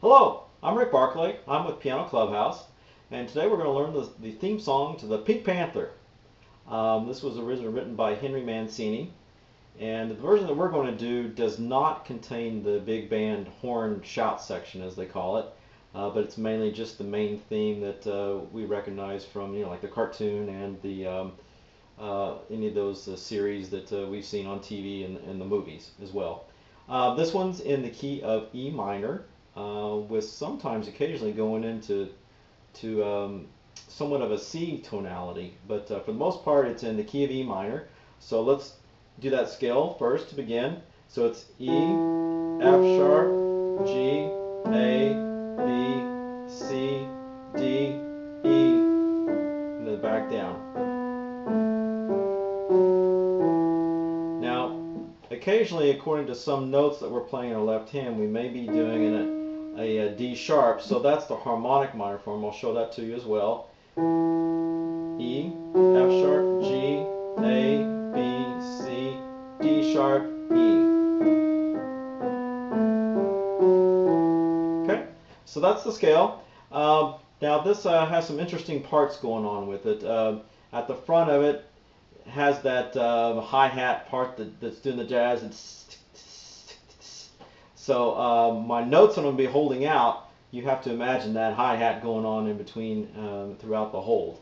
Hello, I'm Rick Barclay. I'm with Piano Clubhouse, and today we're going to learn the theme song to the Pink Panther. This was originally written by Henry Mancini, and the version that we're going to do does not contain the big band horn shout section, as they call it, but it's mainly just the main theme that we recognize from, like the cartoon and the any of those series that we've seen on TV and the movies as well. This one's in the key of E minor, with sometimes occasionally going into somewhat of a C tonality, but for the most part it's in the key of E minor. So let's do that scale first to begin. So it's E, F sharp, G, A, B, C, D, E, and then back down. Now, occasionally, according to some notes that we're playing in our left hand, we may be doing a D sharp, so that's the harmonic minor form. I'll show that to you as well. E, F sharp, G, A, B, C, D sharp, E. Okay, so that's the scale. Now this has some interesting parts going on with it. At the front of it has that hi-hat part that's doing the jazz. So my notes I'm going to be holding out, you have to imagine that hi-hat going on in between throughout the hold.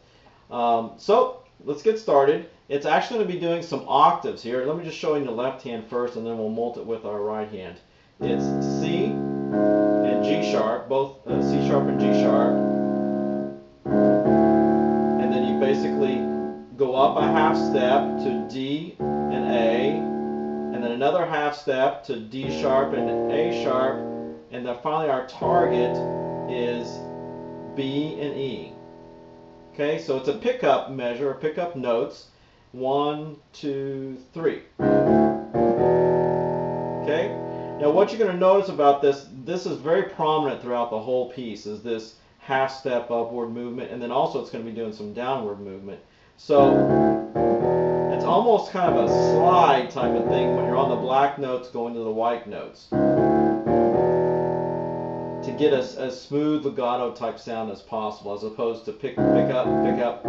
So let's get started. It's actually going to be doing some octaves here. Let me just show you the left hand first, and then we'll molt it with our right hand. It's C and G sharp, both C sharp and G sharp. And then you basically go up a half step to D and A, and then another half step to D sharp and A sharp, and then finally our target is B and E. Okay, so it's a pickup measure, or pickup notes. 1, 2, 3. Okay, now what you're going to notice about this is very prominent throughout the whole piece, is this half step upward movement, and then also it's going to be doing some downward movement. So it's almost kind of a slide type of thing when you're on the black notes going to the white notes, to get a smooth legato type sound as possible, as opposed to pick up, pick up, pick up.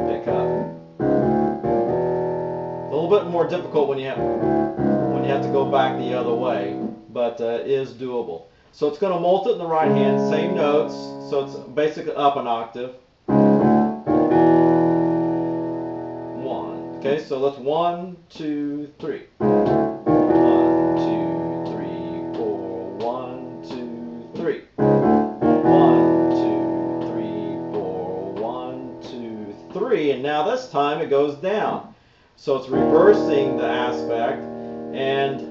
It's a little bit more difficult when you have to go back the other way, but it is doable. So it's going to molt it in the right hand, same notes, so it's basically up an octave. Okay, so let's 1, 2, 3. 1, 2, 3, 4. 1, 2, 3. 1, 2, 3, 4. 1, 2, 3. And now this time it goes down. So it's reversing the aspect. And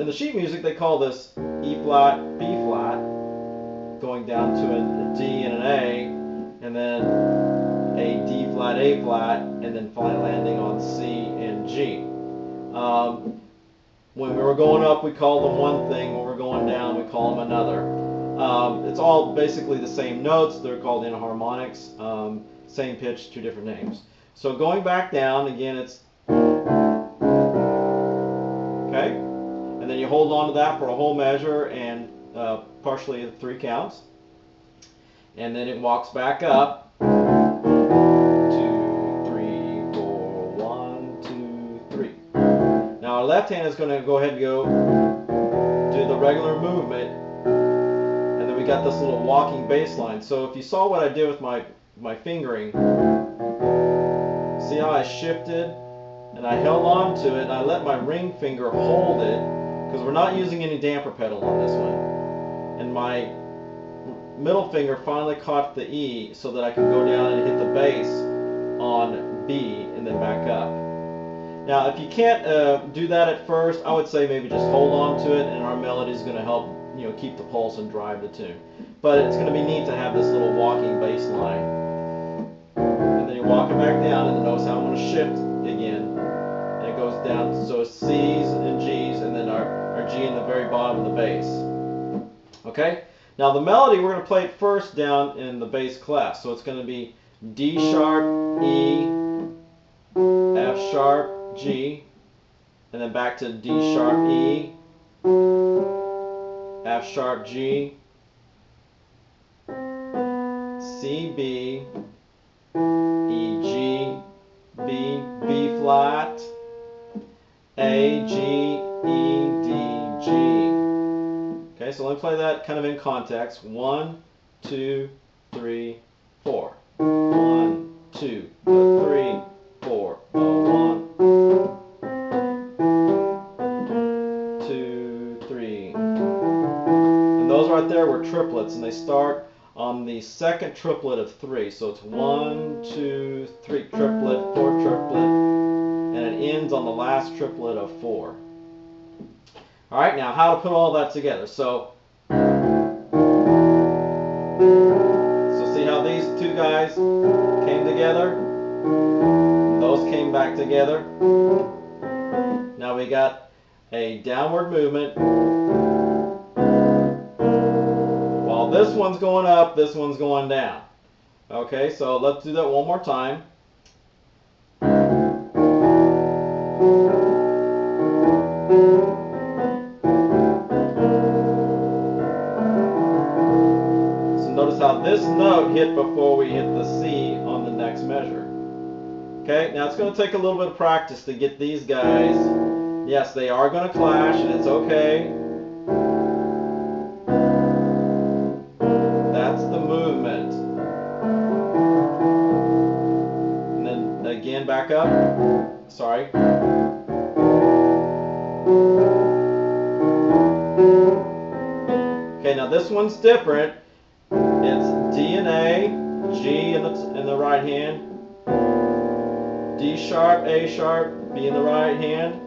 in the sheet music they call this E flat, B flat, going down to a D and an A, and then a D flat, A flat, and then finally landing on C and G. When we were going up, we called them one thing. When we're going down, we call them another. It's all basically the same notes. They're called enharmonics. Same pitch, two different names. So going back down, again, it's okay, and then you hold on to that for a whole measure and partially 3 counts, and then it walks back up. 2, 3, 4, 1, 2, 3. Now our left hand is going to go ahead and go do the regular movement, and then we got this little walking bass line. So if you saw what I did with my fingering, see how I shifted and I held on to it and I let my ring finger hold it, because we're not using any damper pedal on this one, and my middle finger finally caught the E so that I can go down and hit the bass on B and then back up. Now if you can't do that at first, I would say maybe just hold on to it, and our melody is going to help keep the pulse and drive the tune. But it's going to be neat to have this little walking bass line. And then you walk it back down, and then notice how I'm going to shift again. And it goes down, so it's C's and G's, and then our G in the very bottom of the bass. Okay? Now the melody, we're going to play it first down in the bass clef. So it's going to be D sharp, E, F sharp, G, and then back to D sharp, E, F sharp, G, C, B, E, G, B, B flat, A, G, E, D, G. Okay, so let me play that kind of in context. 1, 2, 3, 4. 1, 2, 3, 4. 1, 2, 3. And those right there were triplets, and they start on the second triplet of 3. So it's 1, 2, 3 triplet, 4 triplet, and it ends on the last triplet of 4. All right, now how to put all that together. So see how these two guys came together? Those came back together. Now we got a downward movement. While this one's going up, this one's going down. Okay, so let's do that one more time. Notice how this note hit before we hit the C on the next measure. Okay, now it's going to take a little bit of practice to get these guys. Yes, they are going to clash, and it's okay. That's the movement. And then again, back up. Sorry. Okay, now this one's different. It's D and A, G in the right hand, D sharp, A sharp, B in the right hand,